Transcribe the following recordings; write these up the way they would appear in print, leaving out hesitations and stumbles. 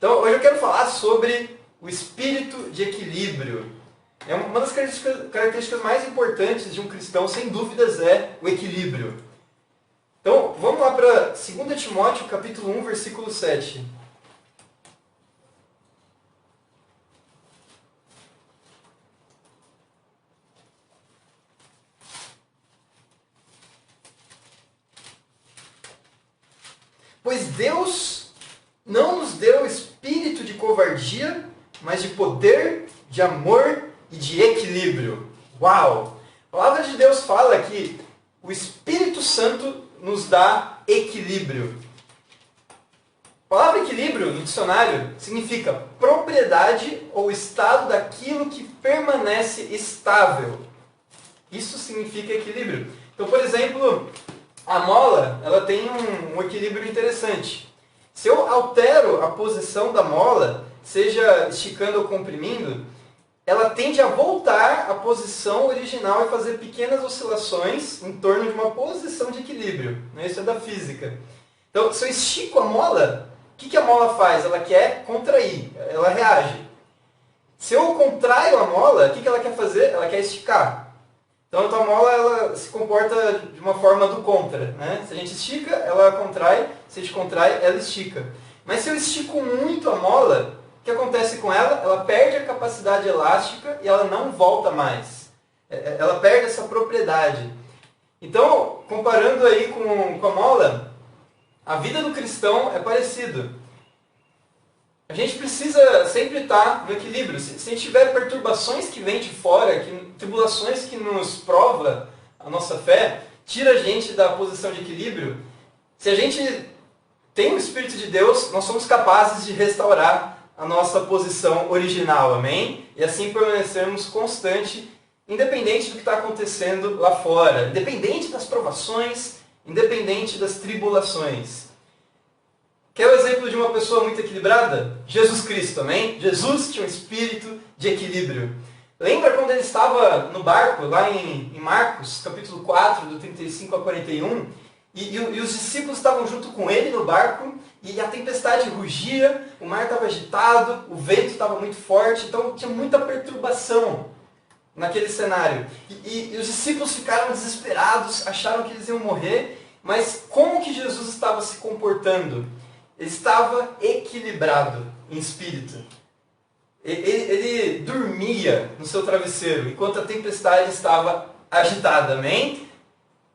Então, hoje eu quero falar sobre o espírito de equilíbrio. É uma das características mais importantes de um cristão, sem dúvidas, é o equilíbrio. Então, vamos lá para 2 Timóteo, capítulo 1, versículo 7. Pois Deus não nos deu espírito de covardia, mas de poder, de amor e de equilíbrio. Uau! A palavra de Deus fala que o Espírito Santo nos dá equilíbrio. A palavra equilíbrio, no dicionário, significa propriedade ou estado daquilo que permanece estável. Isso significa equilíbrio. Então, por exemplo, a mola, ela tem um equilíbrio interessante. Se eu altero a posição da mola, seja esticando ou comprimindo, ela tende a voltar à posição original e fazer pequenas oscilações em torno de uma posição de equilíbrio. Isso é da física. Então, se eu estico a mola, o que a mola faz? Ela quer contrair, ela reage. Se eu contraio a mola, o que ela quer fazer? Ela quer esticar. Então, a mola ela se comporta de uma forma do contra. Né? Se a gente estica, ela contrai. Se a gente contrai, ela estica. Mas se eu estico muito a mola, o que acontece com ela? Ela perde a capacidade elástica e ela não volta mais. Ela perde essa propriedade. Então, comparando aí com a mola, a vida do cristão é parecido. A gente precisa sempre estar no equilíbrio. Se a gente tiver perturbações que vêm de fora, tribulações que nos provam a nossa fé, tira a gente da posição de equilíbrio. Se a gente tem o Espírito de Deus, nós somos capazes de restaurar a nossa posição original, amém? E assim permanecermos constantes, independente do que está acontecendo lá fora, independente das provações, independente das tribulações. Quer o exemplo de uma pessoa muito equilibrada? Jesus Cristo, amém? Jesus tinha um espírito de equilíbrio. Lembra quando ele estava no barco, lá em Marcos, capítulo 4, do 35 a 41, e os discípulos estavam junto com ele no barco, e a tempestade rugia, o mar estava agitado, o vento estava muito forte, então tinha muita perturbação naquele cenário. E os discípulos ficaram desesperados, acharam que eles iam morrer, mas como que Jesus estava se comportando? Ele estava equilibrado em espírito. Ele dormia no seu travesseiro, enquanto a tempestade estava agitada, amém?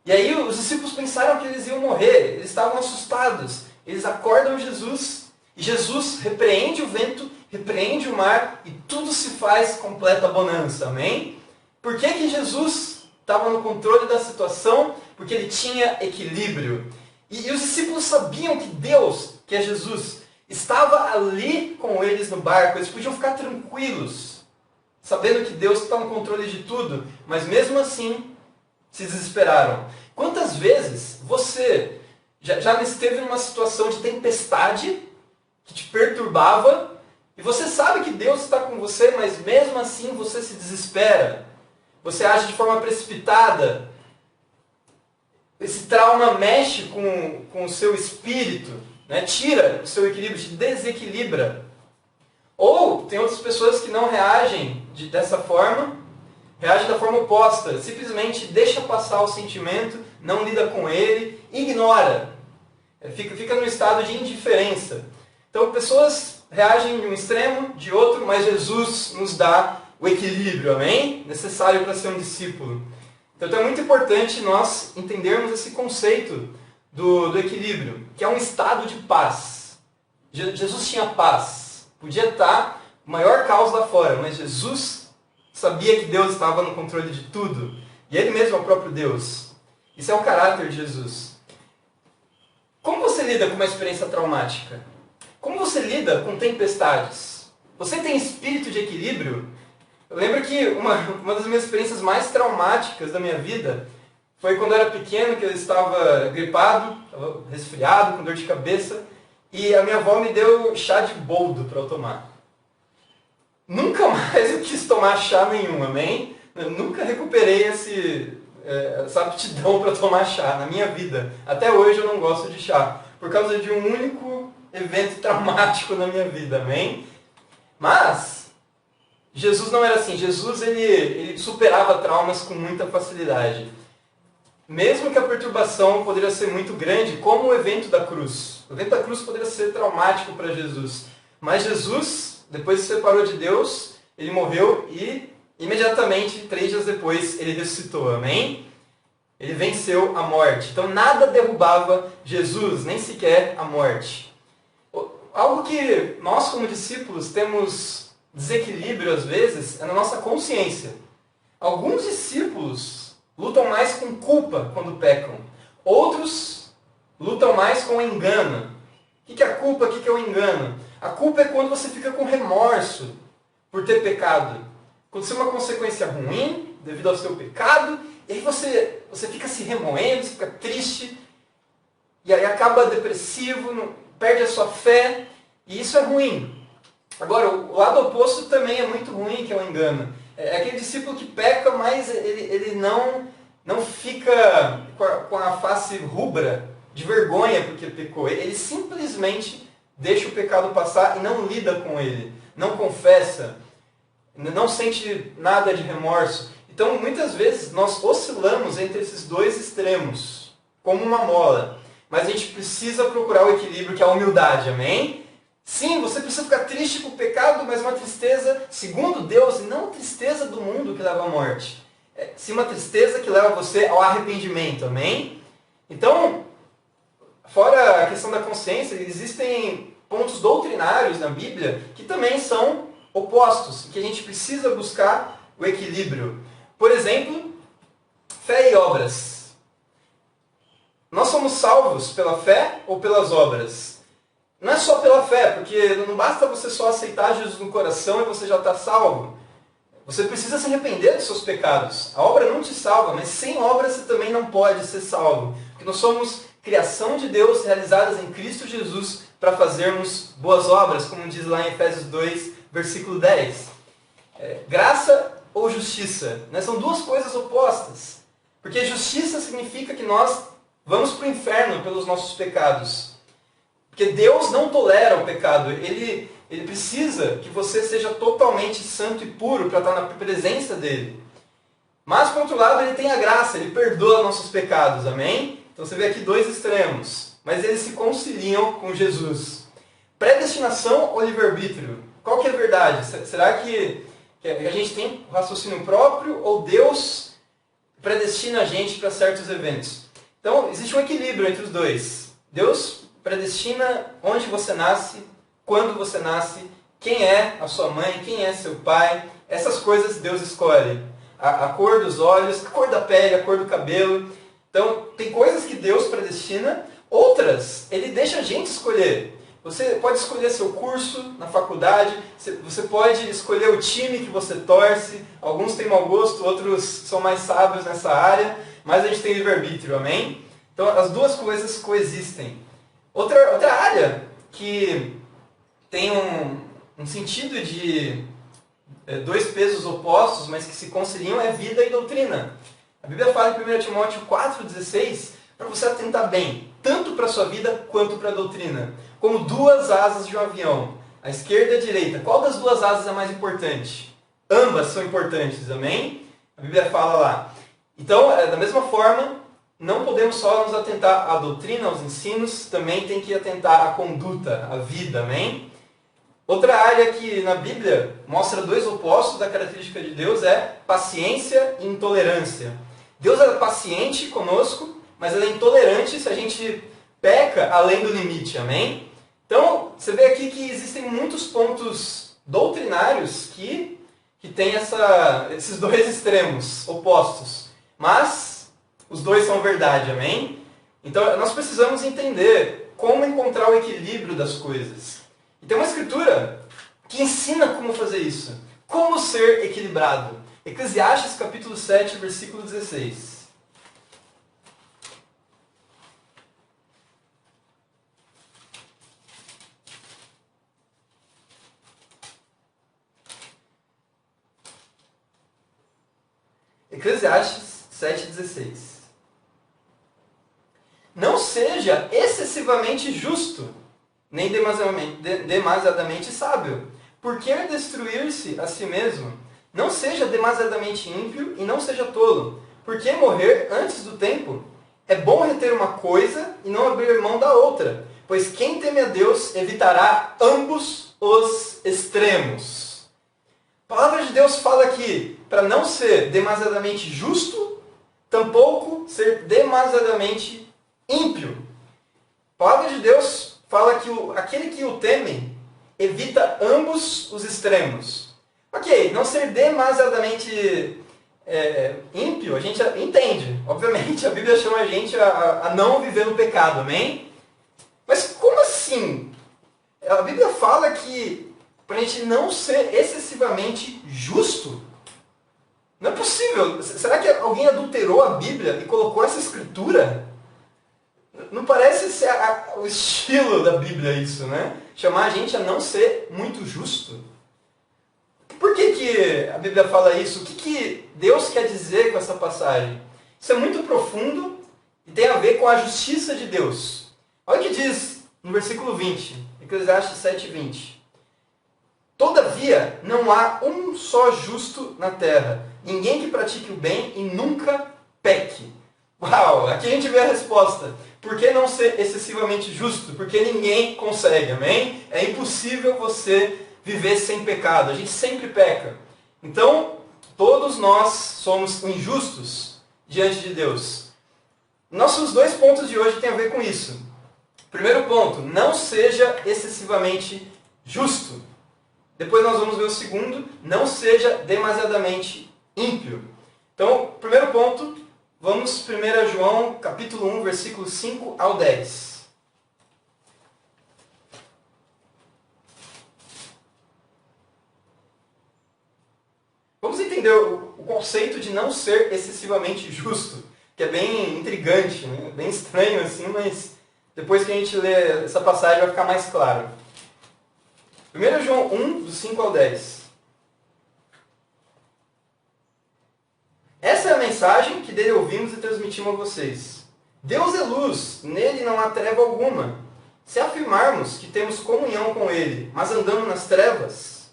E aí os discípulos pensaram que eles iam morrer, eles estavam assustados. Eles acordam Jesus, e Jesus repreende o vento, repreende o mar, e tudo se faz completa bonança, amém? Por que Jesus estava no controle da situação? Porque ele tinha equilíbrio. E os discípulos sabiam que Deus, que é Jesus, estava ali com eles no barco, eles podiam ficar tranquilos, sabendo que Deus está no controle de tudo, mas mesmo assim se desesperaram. Quantas vezes você já esteve numa situação de tempestade que te perturbava e você sabe que Deus está com você, mas mesmo assim você se desespera? Você age de forma precipitada. Esse trauma mexe com o seu espírito, né? Tira o seu equilíbrio, te desequilibra. Ou tem outras pessoas que não reagem dessa forma, reagem da forma oposta. Simplesmente deixa passar o sentimento, não lida com ele, ignora. Fica num estado de indiferença. Então, pessoas reagem de um extremo, de outro, mas Jesus nos dá o equilíbrio, amém? Necessário para ser um discípulo. Então, é muito importante nós entendermos esse conceito do equilíbrio, que é um estado de paz. Jesus tinha paz. Podia estar o maior caos lá fora, mas Jesus sabia que Deus estava no controle de tudo. E Ele mesmo é o próprio Deus. Isso é o caráter de Jesus. Como você lida com uma experiência traumática? Como você lida com tempestades? Você tem espírito de equilíbrio? Eu lembro que uma das minhas experiências mais traumáticas da minha vida foi quando eu era pequeno, que eu estava gripado, estava resfriado, com dor de cabeça, e a minha avó me deu chá de boldo para eu tomar. Nunca mais eu quis tomar chá nenhum, amém? Eu nunca recuperei essa aptidão para tomar chá na minha vida. Até hoje eu não gosto de chá, por causa de um único evento traumático na minha vida, amém? Mas Jesus não era assim. Jesus ele superava traumas com muita facilidade. Mesmo que a perturbação poderia ser muito grande, como o evento da cruz. O evento da cruz poderia ser traumático para Jesus. Mas Jesus, depois se separou de Deus, ele morreu e imediatamente, 3 dias depois, ele ressuscitou. Amém? Ele venceu a morte. Então nada derrubava Jesus, nem sequer a morte. Algo que nós como discípulos temos desequilíbrio às vezes é na nossa consciência. Alguns discípulos lutam mais com culpa quando pecam. Outros lutam mais com engano. O que é a culpa? O que é o engano? A culpa é quando você fica com remorso por ter pecado. Aconteceu uma consequência ruim devido ao seu pecado, e aí você fica se remoendo, você fica triste, e aí acaba depressivo, perde a sua fé, e isso é ruim. Agora, o lado oposto também é muito ruim, que é o engano. É aquele discípulo que peca, mas ele não fica com a face rubra de vergonha porque pecou. Ele simplesmente deixa o pecado passar e não lida com ele, não confessa, não sente nada de remorso. Então, muitas vezes, nós oscilamos entre esses dois extremos, como uma mola. Mas a gente precisa procurar o equilíbrio, que é a humildade, amém? Sim, você precisa ficar triste com o pecado, mas uma tristeza segundo Deus, e não a tristeza do mundo que leva à morte. Sim, uma tristeza que leva você ao arrependimento, amém? Então, fora a questão da consciência, existem pontos doutrinários na Bíblia que também são opostos, que a gente precisa buscar o equilíbrio. Por exemplo, fé e obras. Nós somos salvos pela fé ou pelas obras? Não é só pela fé, porque não basta você só aceitar Jesus no coração e você já está salvo. Você precisa se arrepender dos seus pecados. A obra não te salva, mas sem obra você também não pode ser salvo. Porque nós somos criação de Deus realizadas em Cristo Jesus para fazermos boas obras, como diz lá em Efésios 2, versículo 10. Graça ou justiça? Né? São duas coisas opostas. Porque justiça significa que nós vamos para o inferno pelos nossos pecados. Porque Deus não tolera o pecado. Ele precisa que você seja totalmente santo e puro para estar na presença dele. Mas, por outro lado, ele tem a graça, ele perdoa nossos pecados, amém? Então você vê aqui dois extremos, mas eles se conciliam com Jesus. Predestinação ou livre-arbítrio? Qual que é a verdade? Será que a gente tem raciocínio próprio ou Deus predestina a gente para certos eventos? Então, existe um equilíbrio entre os dois. Deus predestina onde você nasce, quando você nasce, quem é a sua mãe, quem é seu pai. Essas coisas Deus escolhe. A cor dos olhos, a cor da pele, a cor do cabelo. Então, tem coisas que Deus predestina, outras Ele deixa a gente escolher. Você pode escolher seu curso na faculdade, você pode escolher o time que você torce. Alguns têm mau gosto, outros são mais sábios nessa área, mas a gente tem livre-arbítrio, amém? Então, as duas coisas coexistem. Outra área que tem um sentido de dois pesos opostos, mas que se conciliam, é vida e doutrina. A Bíblia fala em 1 Timóteo 4,16 para você atentar bem, tanto para a sua vida quanto para a doutrina. Como duas asas de um avião, a esquerda e a direita. Qual das duas asas é mais importante? Ambas são importantes, amém? A Bíblia fala lá. Então, da mesma forma, não podemos só nos atentar à doutrina, aos ensinos, também tem que atentar à conduta, à vida, amém? Outra área que na Bíblia mostra dois opostos da característica de Deus é paciência e intolerância. Deus é paciente conosco, mas Ele é intolerante se a gente peca além do limite, amém? Então, você vê aqui que existem muitos pontos doutrinários que têm esses dois extremos opostos. Mas os dois são verdade, amém? Então, nós precisamos entender como encontrar o equilíbrio das coisas. E tem uma escritura que ensina como fazer isso. Como ser equilibrado. Eclesiastes capítulo 7, versículo 16. Eclesiastes 7,16. Não seja excessivamente justo, nem demasiadamente sábio. Por que destruir-se a si mesmo? Não seja demasiadamente ímpio e não seja tolo. Por que morrer antes do tempo? É bom reter uma coisa e não abrir mão da outra, pois quem teme a Deus evitará ambos os extremos. A palavra de Deus fala aqui para não ser demasiadamente justo, tampouco ser demasiadamente ímpio. A palavra de Deus fala que aquele que o teme evita ambos os extremos. Ok, não ser demasiadamente ímpio, a gente entende. Obviamente, a Bíblia chama a gente a não viver no pecado, amém? Mas como assim? A Bíblia fala que para a gente não ser excessivamente justo? Não é possível. Será que alguém adulterou a Bíblia e colocou essa escritura? Não parece ser o estilo da Bíblia isso, né? Chamar a gente a não ser muito justo. Por que a Bíblia fala isso? O que Deus quer dizer com essa passagem? Isso é muito profundo e tem a ver com a justiça de Deus. Olha o que diz no versículo 20, Eclesiastes 7:20. Todavia, não há um só justo na terra, ninguém que pratique o bem e nunca peque. Uau, aqui a gente vê a resposta. Por que não ser excessivamente justo? Porque ninguém consegue, amém? É impossível você viver sem pecado. A gente sempre peca. Então, todos nós somos injustos diante de Deus. Nossos 2 pontos de hoje têm a ver com isso. Primeiro ponto, não seja excessivamente justo. Depois nós vamos ver o segundo, não seja demasiadamente ímpio. Então, primeiro ponto, vamos 1 João, capítulo 1, versículos 5 ao 10. Vamos entender o conceito de não ser excessivamente justo, que é bem intrigante, né? Bem estranho assim, mas depois que a gente lê essa passagem vai ficar mais claro. 1 João 1, do 5 ao 10. Essa é a mensagem que dele ouvimos e transmitimos a vocês. Deus é luz, nele não há treva alguma. Se afirmarmos que temos comunhão com ele, mas andamos nas trevas,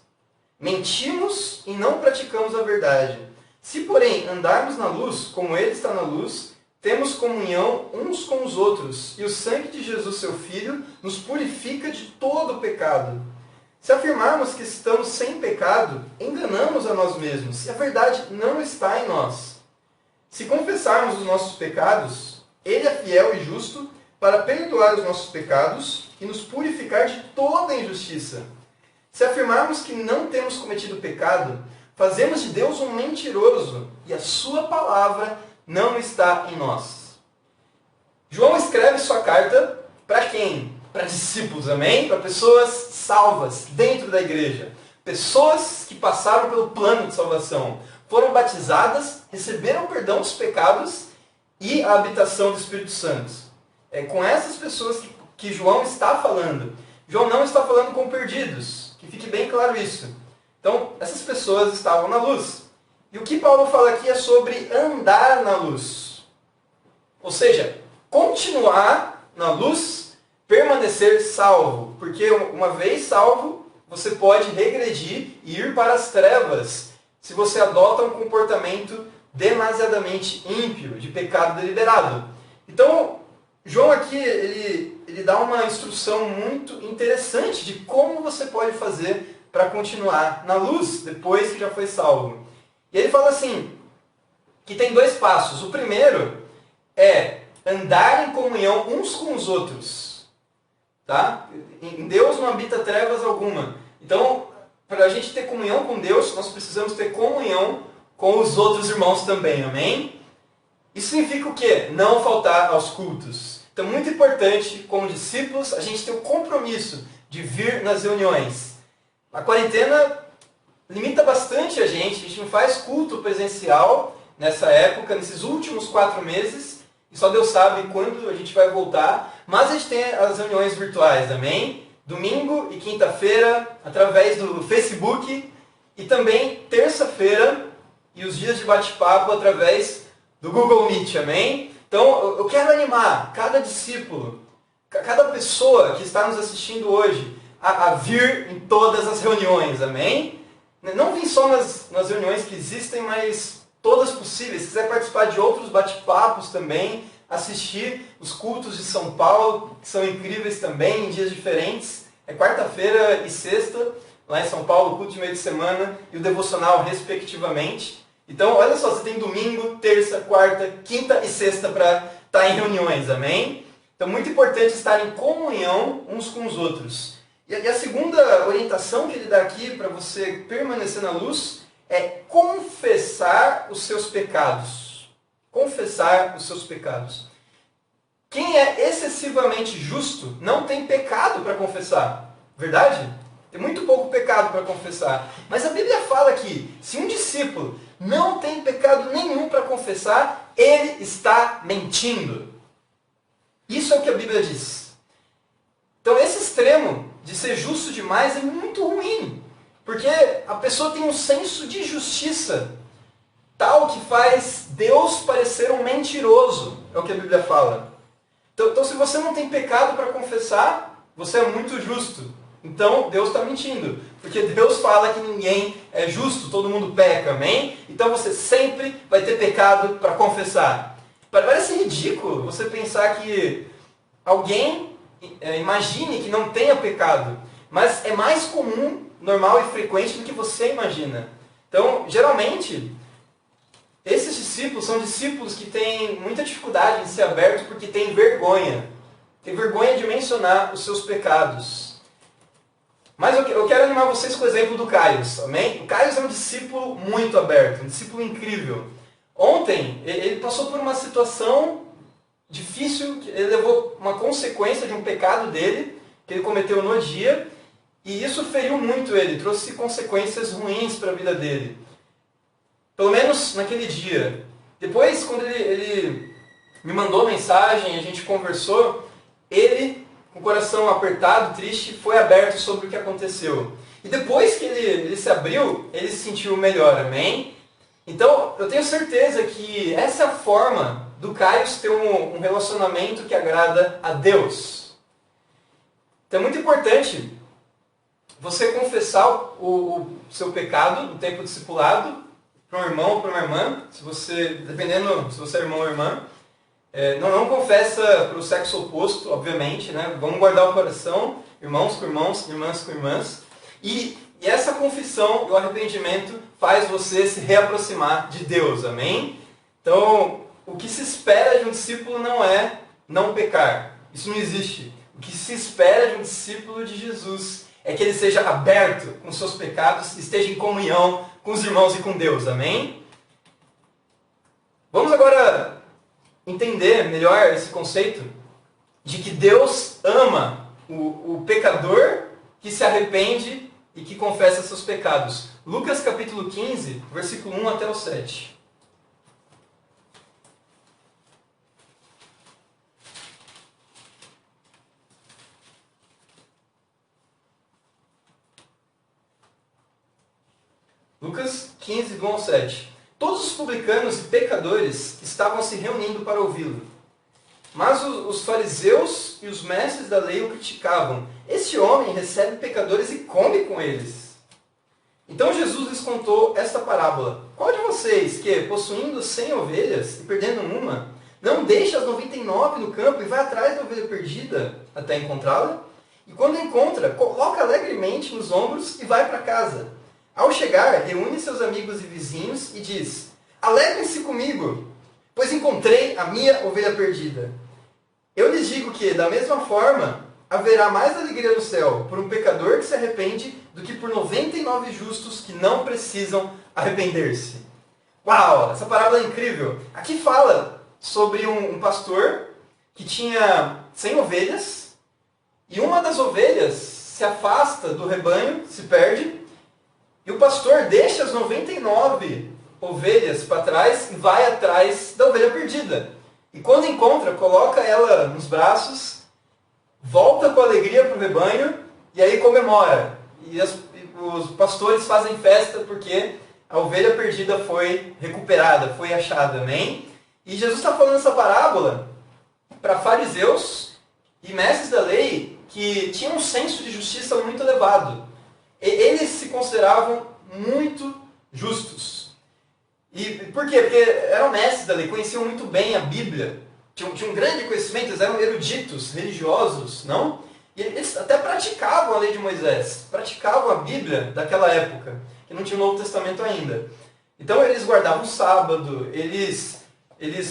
mentimos e não praticamos a verdade. Se, porém, andarmos na luz, como ele está na luz, temos comunhão uns com os outros, e o sangue de Jesus, seu Filho, nos purifica de todo o pecado. Se afirmarmos que estamos sem pecado, enganamos a nós mesmos, e a verdade não está em nós. Se confessarmos os nossos pecados, ele é fiel e justo para perdoar os nossos pecados e nos purificar de toda injustiça. Se afirmarmos que não temos cometido pecado, fazemos de Deus um mentiroso, e a sua palavra não está em nós. João escreve sua carta para quem? Para discípulos, amém? Para pessoas salvas dentro da igreja. Pessoas que passaram pelo plano de salvação. Foram batizadas, receberam perdão dos pecados e a habitação do Espírito Santo. É com essas pessoas que João está falando. João não está falando com perdidos. Que fique bem claro isso. Então, essas pessoas estavam na luz. E o que Paulo fala aqui é sobre andar na luz. Ou seja, continuar na luz, permanecer salvo. Porque uma vez salvo, você pode regredir e ir para as trevas se você adota um comportamento demasiadamente ímpio, de pecado deliberado. Então, João aqui, ele dá uma instrução muito interessante de como você pode fazer para continuar na luz depois que já foi salvo. E ele fala assim, que tem 2 passos. O primeiro é andar em comunhão uns com os outros. Tá? Em Deus não habita trevas alguma. Então, para a gente ter comunhão com Deus, nós precisamos ter comunhão com os outros irmãos também, amém? Isso significa o quê? Não faltar aos cultos. Então, muito importante, como discípulos, a gente ter o compromisso de vir nas reuniões. A quarentena limita bastante a gente não faz culto presencial nessa época, nesses últimos 4 meses, e só Deus sabe quando a gente vai voltar, mas a gente tem as reuniões virtuais, amém? Domingo e quinta-feira, através do Facebook, e também terça-feira, e os dias de bate-papo através do Google Meet, amém? Então, eu quero animar cada discípulo, cada pessoa que está nos assistindo hoje a vir em todas as reuniões, amém? Não vim só nas reuniões que existem, mas todas possíveis. Se quiser participar de outros bate-papos também, assistir os cultos de São Paulo, que são incríveis também, em dias diferentes. É quarta-feira e sexta, lá em São Paulo, o culto de meio de semana e o devocional, respectivamente. Então, olha só, você tem domingo, terça, quarta, quinta e sexta para estar em reuniões, amém? Então, muito importante estar em comunhão uns com os outros. E a segunda orientação que ele dá aqui para você permanecer na luz é confessar os seus pecados. Confessar os seus pecados. Quem é excessivamente justo não tem pecado para confessar. Verdade? Tem muito pouco pecado para confessar. Mas a Bíblia fala que se um discípulo não tem pecado nenhum para confessar, ele está mentindo. Isso é o que a Bíblia diz. Então esse extremo de ser justo demais é muito ruim. Porque a pessoa tem um senso de justiça tal que faz Deus parecer um mentiroso. É o que a Bíblia fala. Então se você não tem pecado para confessar, você é muito justo. Então Deus está mentindo. Porque Deus fala que ninguém é justo, todo mundo peca, amém? Então você sempre vai ter pecado para confessar. Parece ridículo você pensar que alguém imagine que não tenha pecado. Mas é mais comum, normal e frequente do que você imagina. Então, geralmente, esses discípulos são discípulos que têm muita dificuldade em ser abertos porque têm vergonha. Tem vergonha de mencionar os seus pecados. Mas eu quero animar vocês com o exemplo do Caio, amém? O Caio é um discípulo muito aberto, um discípulo incrível. Ontem, ele passou por uma situação difícil, ele levou uma consequência de um pecado dele, que ele cometeu no dia, e isso feriu muito ele, trouxe consequências ruins para a vida dele. Pelo menos naquele dia. Depois, quando ele me mandou mensagem, a gente conversou, ele, com o coração apertado, triste, foi aberto sobre o que aconteceu. E depois que ele se abriu, ele se sentiu melhor, amém? Então, eu tenho certeza que essa é a forma do Caio ter um relacionamento que agrada a Deus. Então é muito importante você confessar o seu pecado no tempo discipulado para um irmão ou para uma irmã, dependendo se você é irmão ou irmã. Não confessa para o sexo oposto, obviamente, né? Vamos guardar o coração, irmãos com irmãos, irmãs com irmãs. E essa confissão e o arrependimento faz você se reaproximar de Deus, amém? Então, o que se espera de um discípulo não é não pecar. Isso não existe. O que se espera de um discípulo de Jesus é que ele seja aberto com seus pecados e esteja em comunhão com os irmãos e com Deus, amém? Vamos agora entender melhor esse conceito de que Deus ama o pecador que se arrepende e que confessa seus pecados. Lucas capítulo 15, versículo 1 até o 7. Lucas 15, do 1 ao 7. Todos os publicanos e pecadores estavam se reunindo para ouvi-lo. Mas os fariseus e os mestres da lei o criticavam. Este homem recebe pecadores e come com eles. Então Jesus lhes contou esta parábola. Qual de vocês que, possuindo 100 ovelhas e perdendo uma, não deixa as 99 no campo e vai atrás da ovelha perdida até encontrá-la? E quando encontra, coloca alegremente nos ombros e vai para casa. Ao chegar, reúne seus amigos e vizinhos e diz: alegrem-se comigo, pois encontrei a minha ovelha perdida. Eu lhes digo que, da mesma forma, haverá mais alegria no céu por um pecador que se arrepende do que por 99 justos que não precisam arrepender-se. Uau, essa parábola é incrível. Aqui fala sobre um pastor que tinha 100 ovelhas e uma das ovelhas se afasta do rebanho, se perde, e o pastor deixa as 99 ovelhas para trás e vai atrás da ovelha perdida. E quando encontra, coloca ela nos braços, volta com alegria para o rebanho e aí comemora. E os pastores fazem festa porque a ovelha perdida foi recuperada, foi achada, amém? E Jesus está falando essa parábola para fariseus e mestres da lei que tinham um senso de justiça muito elevado. Eles se consideravam muito justos. E por quê? Porque eram mestres da lei, conheciam muito bem a Bíblia, tinham um grande conhecimento, eles eram eruditos, religiosos, não? E eles até praticavam a lei de Moisés, praticavam a Bíblia daquela época, que não tinha o Novo Testamento ainda. Então eles guardavam o sábado, eles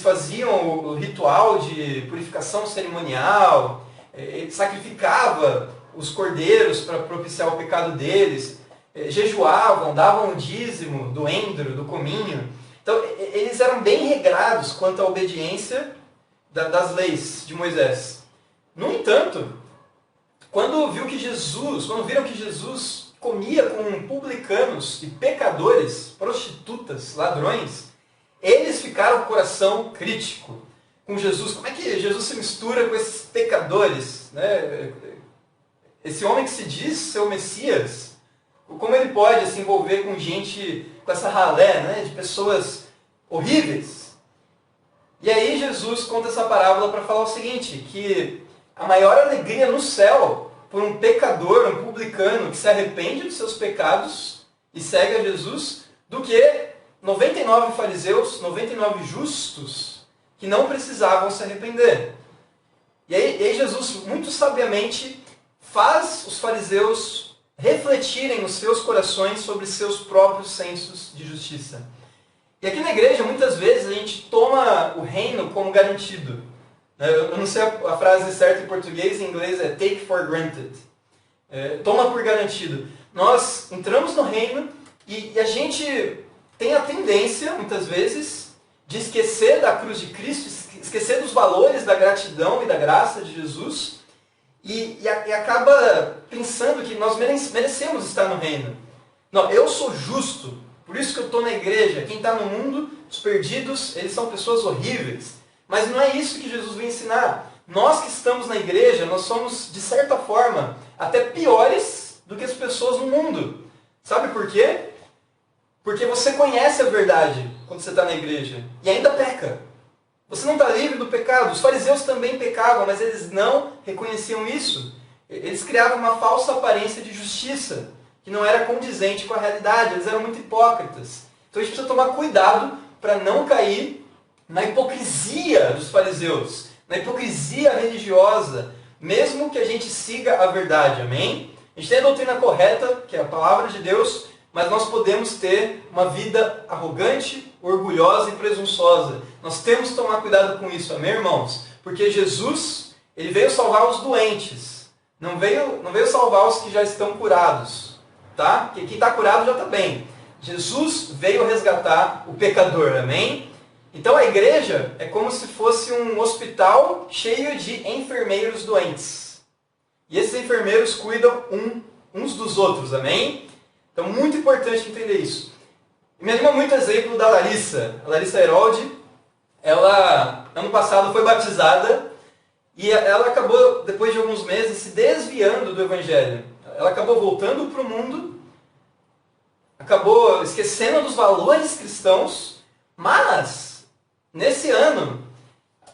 faziam o ritual de purificação cerimonial, eles sacrificavam os cordeiros para propiciar o pecado deles, jejuavam, davam o dízimo do endro, do cominho. Então eles eram bem regrados quanto à obediência das leis de Moisés. No entanto, quando viram que Jesus comia com publicanos e pecadores, prostitutas, ladrões, eles ficaram com o coração crítico com Jesus. Como é que Jesus se mistura com esses pecadores? Né? Esse homem que se diz ser o Messias, como ele pode se envolver com gente, com essa ralé, né, de pessoas horríveis? E aí Jesus conta essa parábola para falar o seguinte, que a maior alegria no céu por um pecador, um publicano que se arrepende dos seus pecados e segue a Jesus, do que 99 fariseus, 99 justos, que não precisavam se arrepender. E aí Jesus, muito sabiamente, faz os fariseus refletirem nos seus corações sobre seus próprios sensos de justiça. E aqui na igreja, muitas vezes, a gente toma o reino como garantido. Eu não sei a frase certa em português, em inglês é take for granted. Toma por garantido. Nós entramos no reino e a gente tem a tendência, muitas vezes, de esquecer da cruz de Cristo, esquecer dos valores da gratidão e da graça de Jesus e acaba pensando que nós merecemos estar no reino. Não, eu sou justo, por isso que eu estou na igreja. Quem está no mundo, os perdidos, eles são pessoas horríveis. Mas não é isso que Jesus vem ensinar. Nós que estamos na igreja, nós somos, de certa forma, até piores do que as pessoas no mundo. Sabe por quê? Porque você conhece a verdade quando você está na igreja e ainda peca. Você não está livre do pecado. Os fariseus também pecavam, mas eles não reconheciam isso. Eles criavam uma falsa aparência de justiça, que não era condizente com a realidade. Eles eram muito hipócritas. Então a gente precisa tomar cuidado para não cair na hipocrisia dos fariseus, na hipocrisia religiosa, mesmo que a gente siga a verdade, amém? A gente tem a doutrina correta, que é a palavra de Deus, mas nós podemos ter uma vida arrogante, orgulhosa e presunçosa. Nós temos que tomar cuidado com isso, amém, irmãos? Porque Jesus, ele veio salvar os doentes, não veio salvar os que já estão curados, tá? Porque quem está curado já está bem. Jesus veio resgatar o pecador, amém? Então a igreja é como se fosse um hospital cheio de enfermeiros doentes. E esses enfermeiros cuidam uns dos outros, amém? Então muito importante entender isso. Me anima muito o exemplo da Larissa. A Larissa Heroldi, ela ano passado foi batizada e ela acabou, depois de alguns meses, se desviando do evangelho. Ela acabou voltando para o mundo, acabou esquecendo dos valores cristãos, mas nesse ano,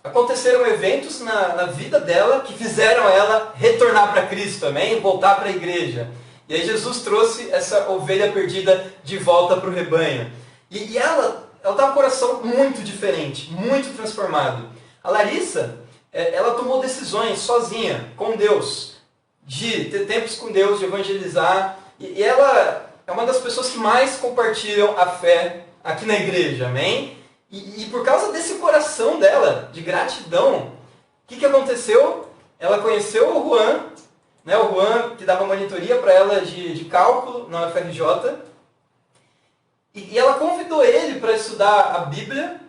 aconteceram eventos na vida dela que fizeram ela retornar para Cristo, amém? Voltar para a igreja. E aí Jesus trouxe essa ovelha perdida de volta para o rebanho. E ela estava com o coração muito diferente, muito transformado. A Larissa, ela tomou decisões sozinha, com Deus, de ter tempos com Deus, de evangelizar. E ela é uma das pessoas que mais compartilham a fé aqui na igreja, amém? E por causa desse coração dela, de gratidão, o que aconteceu? Ela conheceu o Juan, né, o Juan que dava monitoria para ela de cálculo na UFRJ, e ela convidou ele para estudar a Bíblia,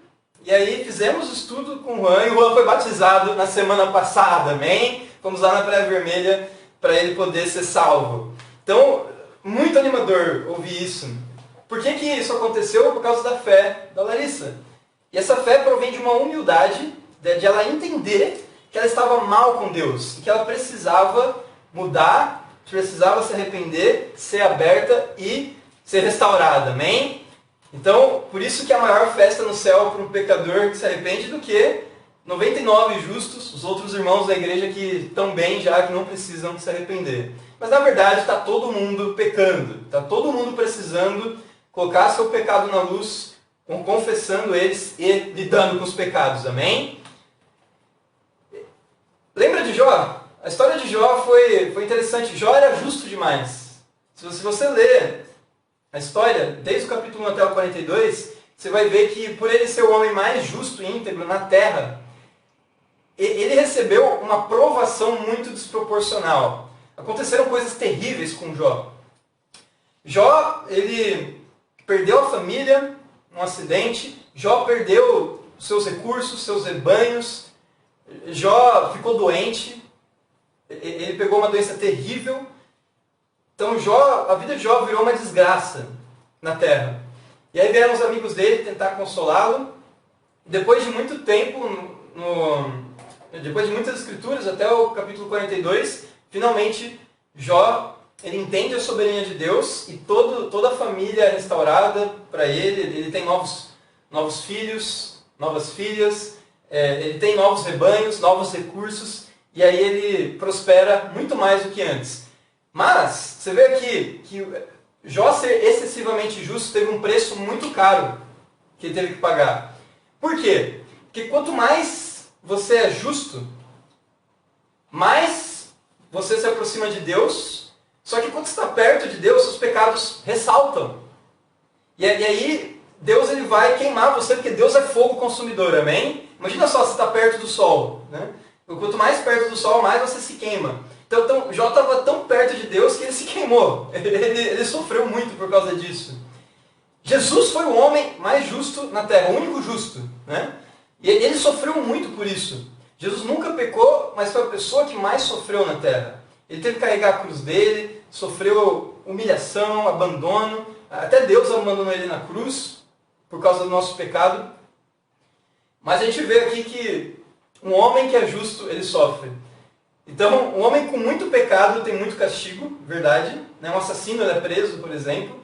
e aí fizemos o estudo com o Juan, e o Juan foi batizado na semana passada, amém? Fomos lá na Praia Vermelha para ele poder ser salvo. Então, muito animador ouvir isso. Por que isso aconteceu? Por causa da fé da Larissa. E essa fé provém de uma humildade, de ela entender que ela estava mal com Deus, e que ela precisava mudar, precisava se arrepender, ser aberta e ser restaurada, amém? Então, por isso que a maior festa no céu para um pecador que se arrepende do que 99 justos, os outros irmãos da igreja que estão bem já, que não precisam se arrepender. Mas na verdade está todo mundo pecando, está todo mundo precisando colocar seu pecado na luz, confessando eles e lidando com os pecados, amém? Lembra de Jó? A história de Jó foi interessante. Jó era justo demais. Se você ler a história, desde o capítulo 1 até o 42, você vai ver que por ele ser o homem mais justo e íntegro na terra, ele recebeu uma provação muito desproporcional. Aconteceram coisas terríveis com Jó. Jó, ele perdeu a família num acidente. Jó perdeu seus recursos, seus rebanhos. Jó ficou doente. Ele pegou uma doença terrível. Então a vida de Jó virou uma desgraça na terra. E aí vieram os amigos dele tentar consolá-lo. Depois de muito tempo, depois de muitas escrituras, até o capítulo 42, finalmente Jó ele entende a soberania de Deus e toda a família é restaurada para ele. Ele tem novos filhos, novas filhas, ele tem novos rebanhos, novos recursos, e aí ele prospera muito mais do que antes. Mas, você vê aqui que Jó ser excessivamente justo teve um preço muito caro que ele teve que pagar. Por quê? Porque quanto mais você é justo, mais você se aproxima de Deus, só que quando você está perto de Deus, seus pecados ressaltam. E aí, Deus ele vai queimar você, porque Deus é fogo consumidor, amém? Imagina só, você está perto do sol, né? Quanto mais perto do sol, mais você se queima. Então Jó estava tão perto de Deus que ele se queimou. Ele sofreu muito por causa disso. Jesus foi o homem mais justo na terra, o único justo, né? E ele sofreu muito por isso. Jesus nunca pecou, mas foi a pessoa que mais sofreu na terra. Ele teve que carregar a cruz dele, sofreu humilhação, abandono. Até Deus abandonou ele na cruz por causa do nosso pecado. Mas a gente vê aqui que um homem que é justo, ele sofre. Então, um homem com muito pecado tem muito castigo, verdade. Um assassino ele é preso, por exemplo.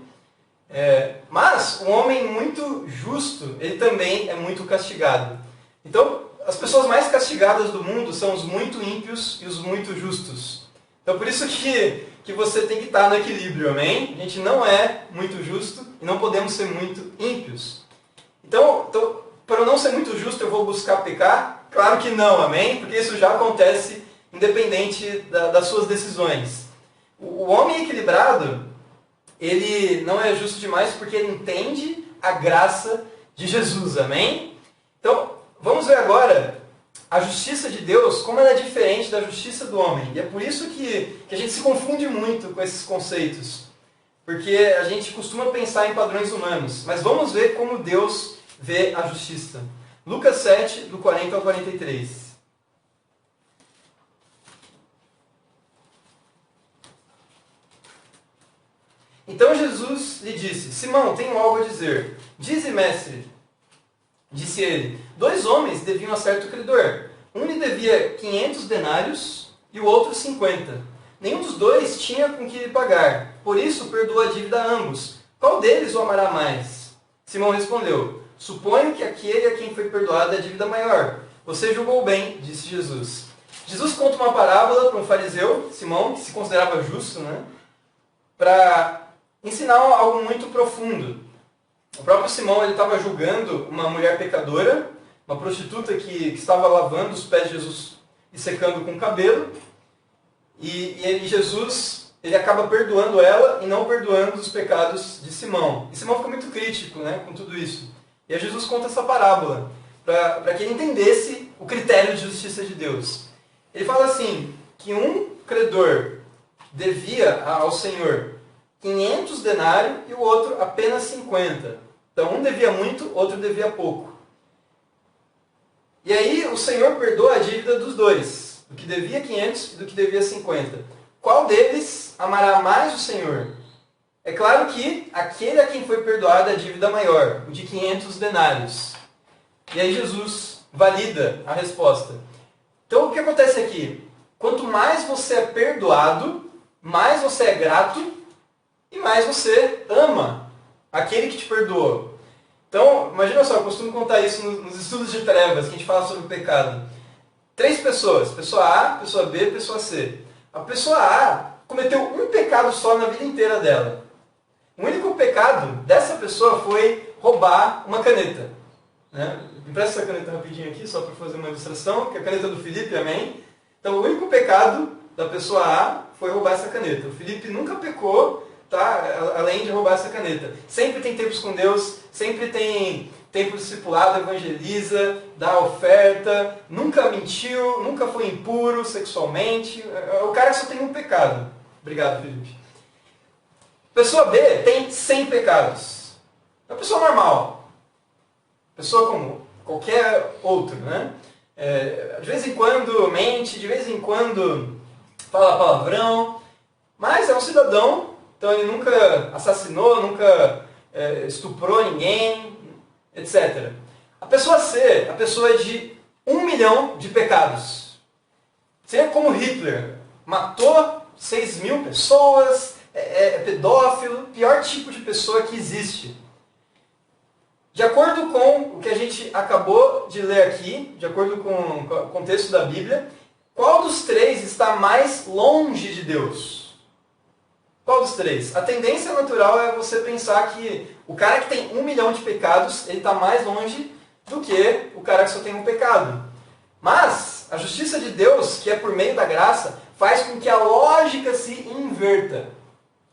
Mas um homem muito justo, ele também é muito castigado. Então, as pessoas mais castigadas do mundo são os muito ímpios e os muito justos. Então, por isso que você tem que estar no equilíbrio, amém? A gente não é muito justo e não podemos ser muito ímpios. Então para eu não ser muito justo, eu vou buscar pecar? Claro que não, amém? Porque isso já acontece independente das suas decisões. O homem equilibrado, ele não é justo demais porque ele entende a graça de Jesus, amém? Então, vamos ver agora a justiça de Deus, como ela é diferente da justiça do homem. E é por isso que a gente se confunde muito com esses conceitos. Porque a gente costuma pensar em padrões humanos. Mas vamos ver como Deus vê a justiça. Lucas 7, do 40 ao 43. Então Jesus lhe disse: Simão, tenho algo a dizer. Dize, mestre. Disse ele: 2 homens deviam a certo credor. Um lhe devia 500 denários e o outro 50. Nenhum dos dois tinha com que lhe pagar. Por isso perdoou a dívida a ambos. Qual deles o amará mais? Simão respondeu: Suponho que aquele a quem foi perdoada a dívida maior. Você julgou bem, disse Jesus. Jesus conta uma parábola para um fariseu, Simão, que se considerava justo, para ensinar algo muito profundo. O próprio Simão ele estava julgando uma mulher pecadora, uma prostituta que estava lavando os pés de Jesus e secando com o cabelo. E Jesus ele acaba perdoando ela e não perdoando os pecados de Simão. E Simão fica muito crítico com tudo isso. E aí Jesus conta essa parábola para que ele entendesse o critério de justiça de Deus. Ele fala assim, que um credor devia ao Senhor 500 denários e o outro apenas 50. Então um devia muito, outro devia pouco. E aí o Senhor perdoa a dívida dos dois, do que devia 500 e do que devia 50. Qual deles amará mais o Senhor? É claro que aquele a quem foi perdoada a dívida maior, o de 500 denários. E aí Jesus valida a resposta. Então o que acontece aqui? Quanto mais você é perdoado, mais você é grato e mais você ama aquele que te perdoou. Então, imagina só, eu costumo contar isso nos estudos de trevas, que a gente fala sobre o pecado. 3 pessoas, pessoa A, pessoa B, pessoa C. A pessoa A cometeu um pecado só na vida inteira dela. O único pecado dessa pessoa foi roubar uma caneta. Né? Empresta essa caneta rapidinho aqui, só para fazer uma ilustração, que é a caneta do Felipe, amém? Então, o único pecado da pessoa A foi roubar essa caneta. O Felipe nunca pecou, tá? Além de roubar essa caneta. Sempre tem tempos com Deus, sempre tem tempo discipulado, evangeliza, dá oferta, nunca mentiu, nunca foi impuro sexualmente. O cara só tem um pecado. Obrigado, Felipe. Pessoa B tem 100 pecados. É uma pessoa normal. Pessoa como qualquer outro, né? De vez em quando mente, de vez em quando fala palavrão, mas é um cidadão, então ele nunca assassinou, nunca estuprou ninguém, etc. A pessoa C, a pessoa de 1 milhão de pecados. Seria como Hitler, matou 6.000 pessoas, é pedófilo, pior tipo de pessoa que existe. De acordo com o que a gente acabou de ler aqui, de acordo com o contexto da Bíblia, qual dos 3 está mais longe de Deus? Qual dos 3? A tendência natural é você pensar que o cara que tem 1 milhão de pecados, ele está mais longe do que o cara que só tem um pecado. Mas a justiça de Deus, que é por meio da graça, faz com que a lógica se inverta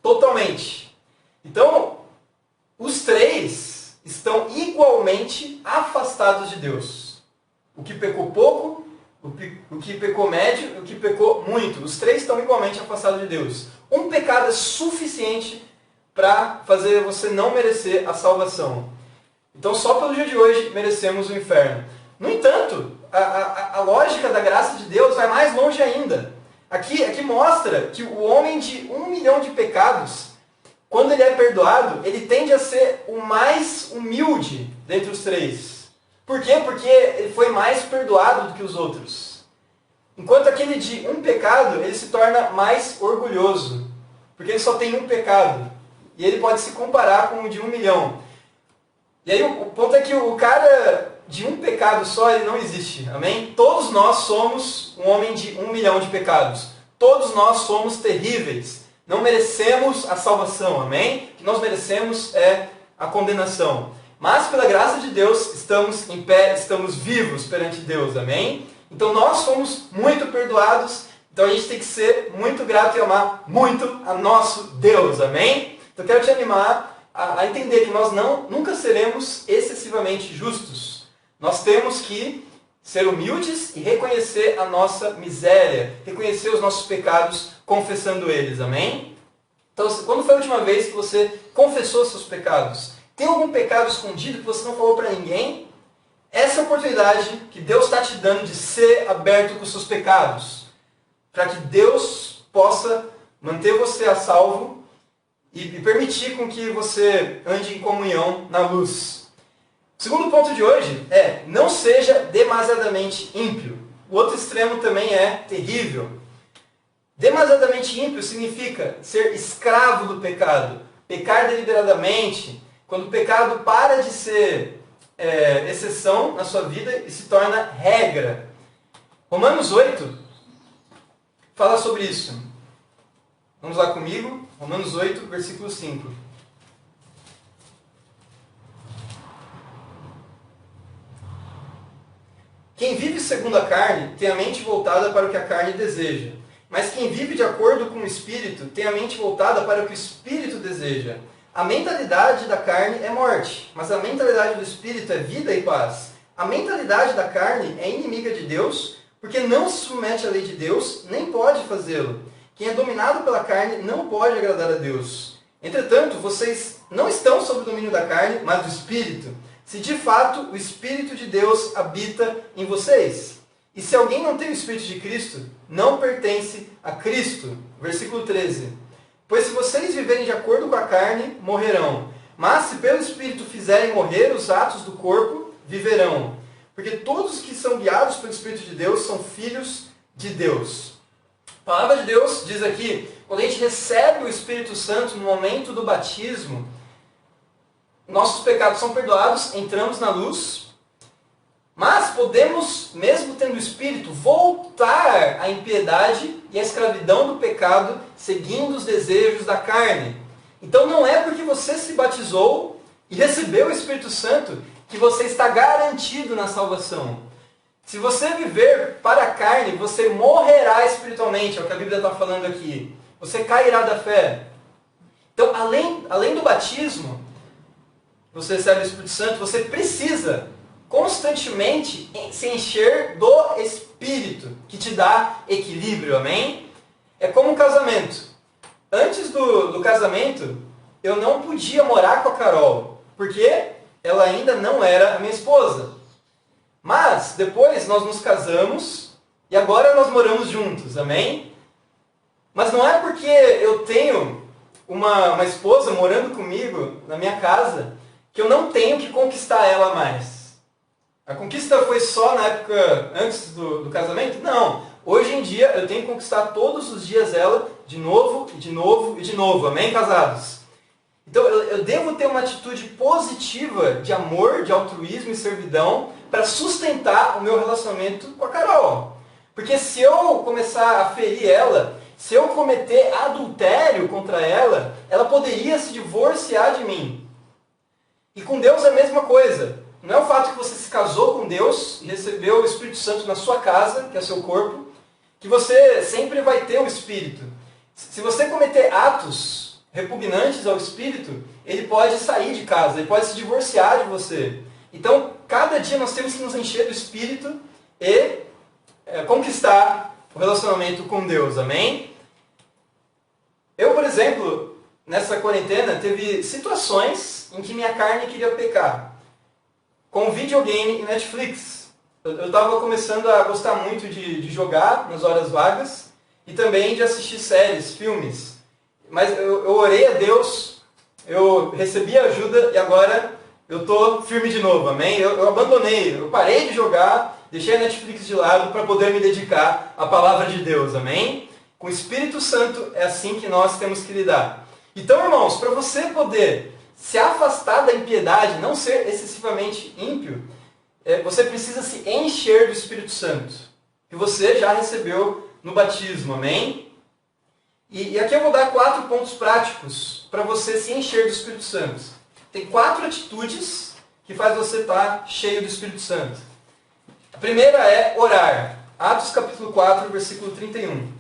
totalmente. Então, os 3 estão igualmente afastados de Deus. O que pecou pouco, o que pecou médio e o que pecou muito. Os 3 estão igualmente afastados de Deus. Um pecado é suficiente para fazer você não merecer a salvação. Então, só pelo dia de hoje, merecemos o inferno. No entanto, a lógica da graça de Deus vai mais longe ainda. Aqui mostra que o homem de 1 milhão de pecados, quando ele é perdoado, ele tende a ser o mais humilde dentre os 3. Por quê? Porque ele foi mais perdoado do que os outros. Enquanto aquele de um pecado, ele se torna mais orgulhoso. Porque ele só tem um pecado. E ele pode se comparar com o de 1 milhão. E aí o ponto é que o cara de um pecado só, ele não existe. Amém? Todos nós somos um homem de 1 milhão de pecados. Todos nós somos terríveis. Não merecemos a salvação. Amém? O que nós merecemos é a condenação. Mas pela graça de Deus, estamos em pé, estamos vivos perante Deus. Amém? Então nós somos muito perdoados. Então a gente tem que ser muito grato e amar muito a nosso Deus. Amém? Então eu quero te animar a entender que nós nunca seremos excessivamente justos. Nós temos que ser humildes e reconhecer a nossa miséria, reconhecer os nossos pecados, confessando eles. Amém? Então, quando foi a última vez que você confessou seus pecados? Tem algum pecado escondido que você não falou para ninguém? Essa é a oportunidade que Deus está te dando de ser aberto com os seus pecados, para que Deus possa manter você a salvo e permitir com que você ande em comunhão na luz. O segundo ponto de hoje é: não seja demasiadamente ímpio. O outro extremo também é terrível. Demasiadamente ímpio significa ser escravo do pecado, pecar deliberadamente, quando o pecado para de ser exceção na sua vida e se torna regra. Romanos 8 fala sobre isso. Vamos lá comigo, Romanos 8, versículo 5. Quem vive segundo a carne tem a mente voltada para o que a carne deseja. Mas quem vive de acordo com o Espírito tem a mente voltada para o que o Espírito deseja. A mentalidade da carne é morte, mas a mentalidade do Espírito é vida e paz. A mentalidade da carne é inimiga de Deus, porque não se submete à lei de Deus, nem pode fazê-lo. Quem é dominado pela carne não pode agradar a Deus. Entretanto, vocês não estão sob o domínio da carne, mas do Espírito, se de fato o Espírito de Deus habita em vocês. E se alguém não tem o Espírito de Cristo, não pertence a Cristo. Versículo 13. Pois se vocês viverem de acordo com a carne, morrerão. Mas se pelo Espírito fizerem morrer os atos do corpo, viverão. Porque todos que são guiados pelo Espírito de Deus são filhos de Deus. A palavra de Deus diz aqui, quando a gente recebe o Espírito Santo no momento do batismo, nossos pecados são perdoados, entramos na luz, mas podemos, mesmo tendo o Espírito, voltar à impiedade e à escravidão do pecado, seguindo os desejos da carne. Então não é porque você se batizou e recebeu o Espírito Santo que você está garantido na salvação. Se você viver para a carne, você morrerá espiritualmente, é o que a Bíblia está falando aqui. Você cairá da fé. Então, além do batismo, você recebe o Espírito Santo, você precisa constantemente se encher do Espírito, que te dá equilíbrio, amém? É como um casamento. Antes do casamento, eu não podia morar com a Carol, porque ela ainda não era a minha esposa. Mas, depois nós nos casamos, e agora nós moramos juntos, amém? Mas não é porque eu tenho uma esposa morando comigo na minha casa, que eu não tenho que conquistar ela mais. A conquista foi só na época antes do casamento? Não. Hoje em dia eu tenho que conquistar todos os dias ela de novo, e de novo, e de novo. Amém, casados? Então eu devo ter uma atitude positiva de amor, de altruísmo e servidão para sustentar o meu relacionamento com a Carol. Porque se eu começar a ferir ela, se eu cometer adultério contra ela, ela poderia se divorciar de mim. E com Deus é a mesma coisa. Não é o fato que você se casou com Deus e recebeu o Espírito Santo na sua casa, que é seu corpo, que você sempre vai ter o Espírito. Se você cometer atos repugnantes ao Espírito, ele pode sair de casa, ele pode se divorciar de você. Então, cada dia nós temos que nos encher do Espírito e conquistar o relacionamento com Deus, amém? Eu, por exemplo, nessa quarentena, teve situações em que minha carne queria pecar. Com videogame e Netflix. Eu estava começando a gostar muito de jogar nas horas vagas e também de assistir séries, filmes. Mas eu orei a Deus, eu recebi ajuda e agora eu estou firme de novo, amém? Eu abandonei, eu parei de jogar, deixei a Netflix de lado para poder me dedicar à palavra de Deus, amém? Com o Espírito Santo é assim que nós temos que lidar. Então, irmãos, para você poder se afastar da impiedade, não ser excessivamente ímpio, você precisa se encher do Espírito Santo, que você já recebeu no batismo, amém? E aqui eu vou dar 4 pontos práticos para você se encher do Espírito Santo. Tem 4 atitudes que faz você estar cheio do Espírito Santo. A primeira é orar. Atos capítulo 4, versículo 31.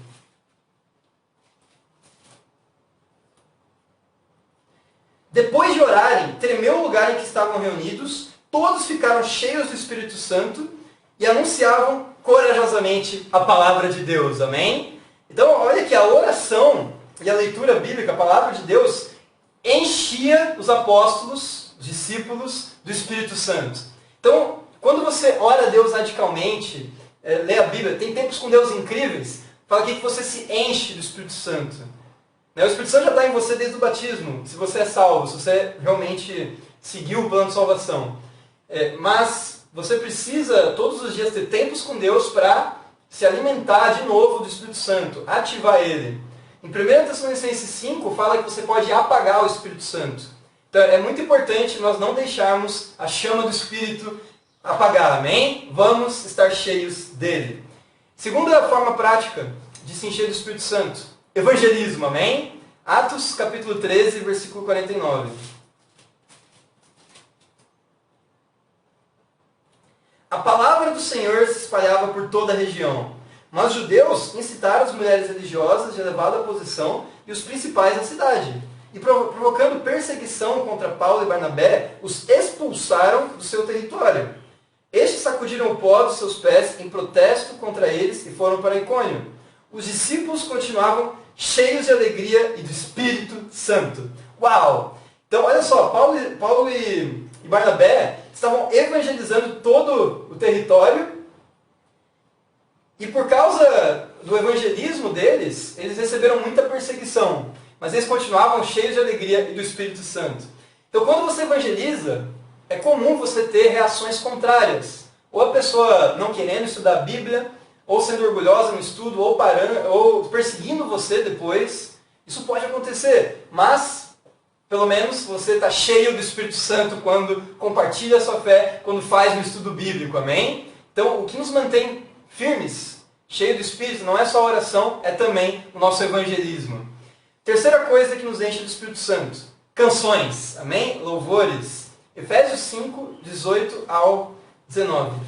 Depois de orarem, tremeu o lugar em que estavam reunidos, todos ficaram cheios do Espírito Santo e anunciavam corajosamente a palavra de Deus. Amém? Então, olha que a oração e a leitura bíblica, a palavra de Deus, enchia os apóstolos, os discípulos do Espírito Santo. Então, quando você ora a Deus radicalmente, lê a Bíblia, tem tempos com Deus incríveis, fala aqui que você se enche do Espírito Santo. O Espírito Santo já está em você desde o batismo, se você é salvo, se você realmente seguiu o plano de salvação. Mas você precisa todos os dias ter tempos com Deus para se alimentar de novo do Espírito Santo, ativar ele. Em 1 Tessalonicenses 5 fala que você pode apagar o Espírito Santo. Então é muito importante nós não deixarmos a chama do Espírito apagar, amém? Vamos estar cheios dele. Segunda forma prática de se encher do Espírito Santo. Evangelismo, amém? Atos capítulo 13, versículo 49. A palavra do Senhor se espalhava por toda a região, mas os judeus incitaram as mulheres religiosas de elevada posição e os principais da cidade, e provocando perseguição contra Paulo e Barnabé, os expulsaram do seu território. Estes sacudiram o pó dos seus pés em protesto contra eles e foram para Icônio. Os discípulos continuavam cheios de alegria e do Espírito Santo. Uau! Então, olha só, Paulo e Barnabé estavam evangelizando todo o território e por causa do evangelismo deles, eles receberam muita perseguição, mas eles continuavam cheios de alegria e do Espírito Santo. Então, quando você evangeliza, é comum você ter reações contrárias. Ou a pessoa não querendo estudar a Bíblia, ou sendo orgulhosa no estudo, ou parando, ou perseguindo você depois. Isso pode acontecer, mas Pelo menos você está cheio do Espírito Santo quando compartilha a sua fé, quando faz um estudo bíblico, amém? Então, o que nos mantém firmes, cheio do Espírito, não é só a oração, é também o nosso evangelismo. Terceira coisa que nos enche do Espírito Santo, canções, amém? Louvores. Efésios 5, 18 ao 19.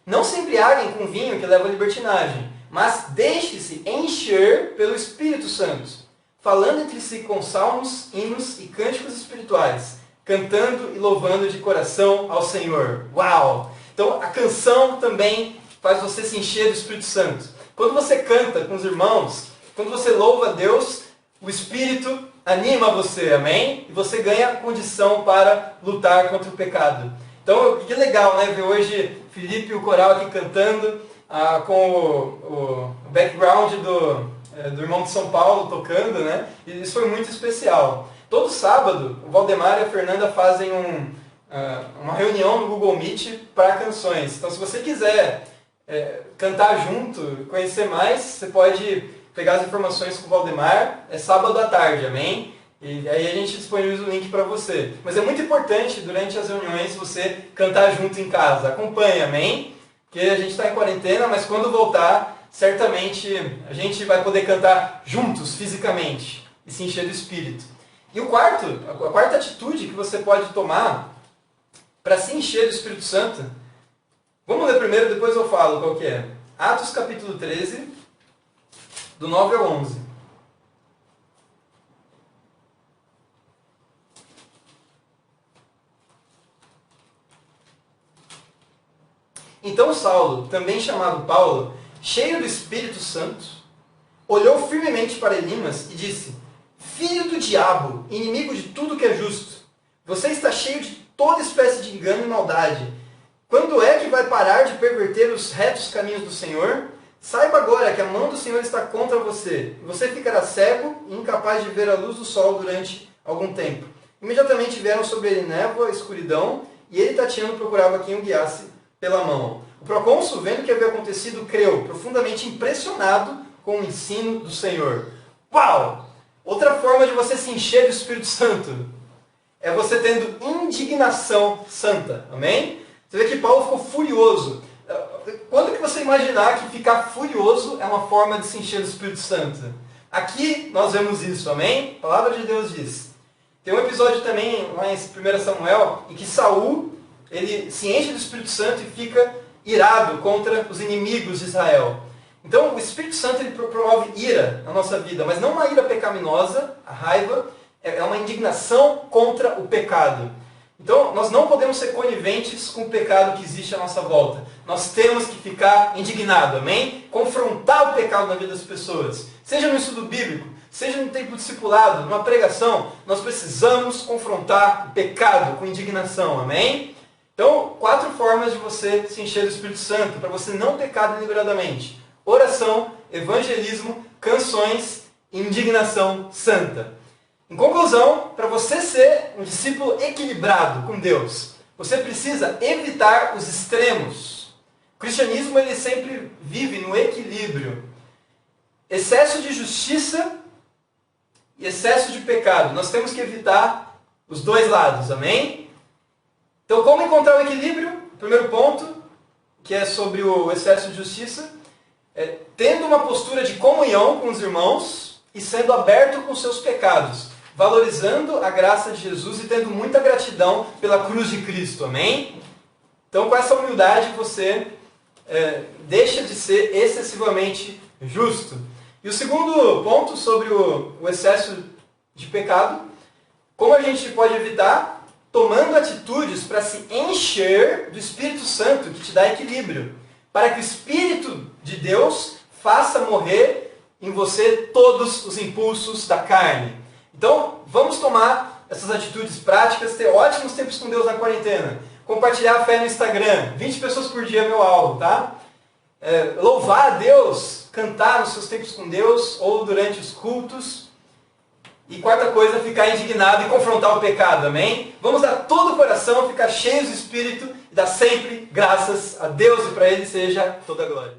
Não se embriaguem com vinho que leva à libertinagem, mas deixe-se encher pelo Espírito Santo, falando entre si com salmos, hinos e cânticos espirituais, cantando e louvando de coração ao Senhor. Uau! Então, a canção também faz você se encher do Espírito Santo. Quando você canta com os irmãos, quando você louva a Deus, o Espírito anima você, amém? E você ganha condição para lutar contra o pecado. Então, que legal, né? Ver hoje Felipe e o coral aqui cantando, com o background do irmão de São Paulo tocando, né? E isso foi muito especial. Todo sábado, o Valdemar e a Fernanda fazem uma reunião no Google Meet para canções. Então, se você quiser cantar junto, conhecer mais, você pode pegar as informações com o Valdemar. É sábado à tarde, amém? E aí a gente disponibiliza o link para você. Mas é muito importante, durante as reuniões, você cantar junto em casa. Acompanhe, amém? Porque a gente está em quarentena, mas quando voltar, certamente a gente vai poder cantar juntos, fisicamente, e se encher do Espírito. E a quarta atitude que você pode tomar para se encher do Espírito Santo, vamos ler primeiro, depois eu falo qual que é. Atos capítulo 13, do 9 ao 11. Então Saulo, também chamado Paulo, cheio do Espírito Santo, olhou firmemente para Elimas e disse: Filho do diabo, inimigo de tudo que é justo, você está cheio de toda espécie de engano e maldade. Quando é que vai parar de perverter os retos caminhos do Senhor? Saiba agora que a mão do Senhor está contra você, e você ficará cego e incapaz de ver a luz do sol durante algum tempo. Imediatamente vieram sobre ele névoa, escuridão, e ele tateando procurava quem o guiasse pela mão. O procônsul, vendo o que havia acontecido, creu, profundamente impressionado com o ensino do Senhor. Uau! Outra forma de você se encher do Espírito Santo é você tendo indignação santa. Amém? Você vê que Paulo ficou furioso. Quando que você imaginar que ficar furioso é uma forma de se encher do Espírito Santo? Aqui nós vemos isso, amém? A palavra de Deus diz. Tem um episódio também lá em 1 Samuel em que Saul ele se enche do Espírito Santo e fica irado contra os inimigos de Israel. Então o Espírito Santo ele promove ira na nossa vida, mas não uma ira pecaminosa, a raiva, é uma indignação contra o pecado. Então nós não podemos ser coniventes com o pecado que existe à nossa volta. Nós temos que ficar indignados, amém? Confrontar o pecado na vida das pessoas. Seja no estudo bíblico, seja no tempo discipulado, numa pregação, nós precisamos confrontar o pecado com indignação, amém? Então, 4 formas de você se encher do Espírito Santo, para você não pecar deliberadamente. Oração, evangelismo, canções e indignação santa. Em conclusão, para você ser um discípulo equilibrado com Deus, você precisa evitar os extremos. O cristianismo ele sempre vive no equilíbrio. Excesso de justiça e excesso de pecado. Nós temos que evitar os dois lados, amém? Então, como encontrar o equilíbrio? Primeiro ponto, que é sobre o excesso de justiça, é tendo uma postura de comunhão com os irmãos e sendo aberto com seus pecados, valorizando a graça de Jesus e tendo muita gratidão pela cruz de Cristo, amém? Então, com essa humildade, você deixa de ser excessivamente justo. E o segundo ponto sobre o excesso de pecado, como a gente pode evitar? Tomando atitudes para se encher do Espírito Santo, que te dá equilíbrio, para que o Espírito de Deus faça morrer em você todos os impulsos da carne. Então, vamos tomar essas atitudes práticas, ter ótimos tempos com Deus na quarentena, compartilhar a fé no Instagram, 20 pessoas por dia é meu alvo, tá? Louvar a Deus, cantar nos seus tempos com Deus ou durante os cultos. E quarta coisa, ficar indignado e confrontar o pecado, amém? Vamos dar todo o coração, ficar cheios do Espírito e dar sempre graças a Deus e para Ele seja toda a glória.